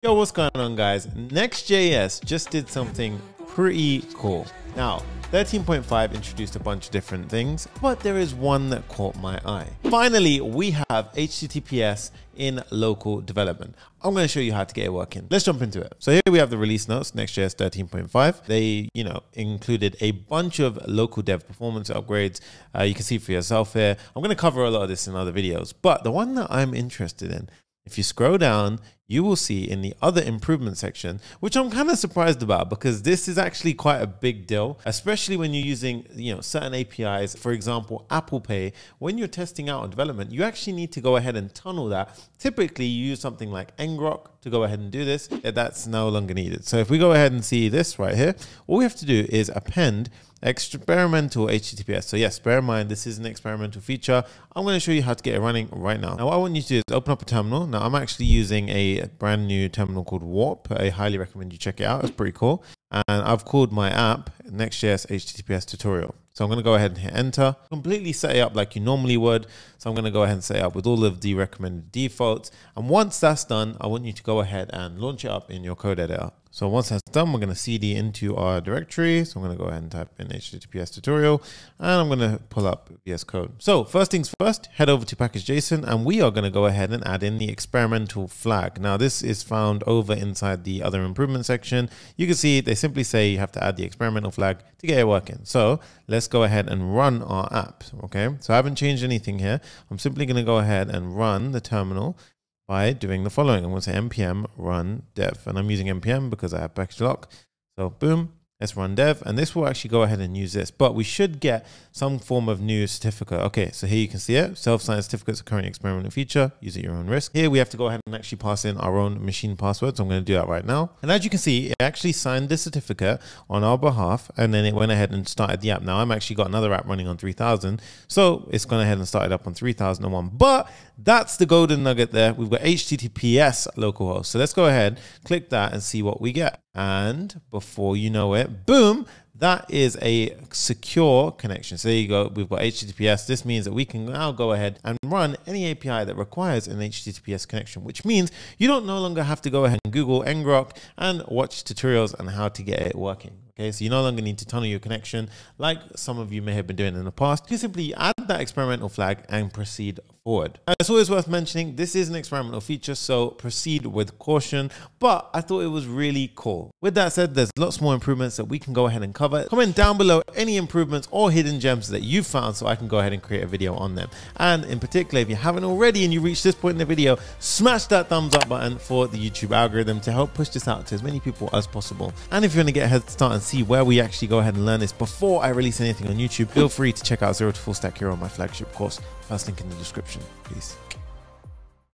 Yo, what's going on, guys? Next.js just did something pretty cool. Now, 13.5 introduced a bunch of different things, but there is one that caught my eye. Finally, we have HTTPS in local development. I'm going to show you how to get it working. Let's jump into it. So here we have the release notes, Next.js 13.5. They, included a bunch of local dev performance upgrades. You can see for yourself here. I'm going to cover a lot of this in other videos, but the one that I'm interested in, if you scroll down, you will see in the other improvement section, which I'm kind of surprised about because this is actually quite a big deal, especially when you're using, certain APIs. For example, Apple Pay, when you're testing out on development, you actually need to go ahead and tunnel that. Typically, you use something like ngrok to go ahead and do this. That's no longer needed. So if we go ahead and see this right here, all we have to do is append experimental HTTPS. So yes, bear in mind, this is an experimental feature. I'm going to show you how to get it running right now. Now, what I want you to do is open up a terminal. Now, I'm actually using a brand new terminal called Warp. I highly recommend you check it out. It's pretty cool. And I've called my app Next.js HTTPS tutorial. So I'm going to go ahead and hit enter, completely set it up like you normally would. So I'm going to go ahead and set it up with all of the recommended defaults. And once that's done, I want you to go ahead and launch it up in your code editor. So once that's done, we're going to cd into our directory. So I'm going to go ahead and type in HTTPS tutorial, and I'm going to pull up VS Code. So first things first, head over to package.json, and we are going to go ahead and add in the experimental flag. Now this is found over inside the other improvement section. You can see they simply say you have to add the experimental flag to get it working. So let's go ahead and run our app. Okay, so I haven't changed anything here. I'm simply going to go ahead and run the terminal by doing the following. I'm going to say npm run dev, and I'm using npm because I have package lock. So boom, let's run dev, and this will actually go ahead and use this, but we should get some form of new certificate. Okay, so here you can see it. Self-signed certificates are currently experimental feature. Use at your own risk. Here we have to go ahead and actually pass in our own machine password. So I'm going to do that right now. And as you can see, it actually signed the certificate on our behalf, and then it went ahead and started the app. Now I'm actually got another app running on 3000. So it's gone ahead and started up on 3001. But that's the golden nugget there. We've got HTTPS localhost. So let's go ahead, click that and see what we get. And before you know it, boom, that is a secure connection. So there you go. We've got HTTPS. This means that we can now go ahead and run any API that requires an HTTPS connection, which means you don't no longer have to go ahead and Google ngrok and watch tutorials on how to get it working. Okay, so you no longer need to tunnel your connection like some of you may have been doing in the past. You simply add that experimental flag and proceed forward. And it's always worth mentioning, this is an experimental feature, so proceed with caution, but I thought it was really cool. With that said, there's lots more improvements that we can go ahead and cover. Comment down below any improvements or hidden gems that you've found so I can go ahead and create a video on them. And in particular, if you haven't already and you reached this point in the video, smash that thumbs up button for the YouTube algorithm to help push this out to as many people as possible. And if you want to get a head start and see where we actually go ahead and learn this before I release anything on YouTube, feel free to check out Zero to Full Stack Hero, my flagship course. First link in the description. Peace.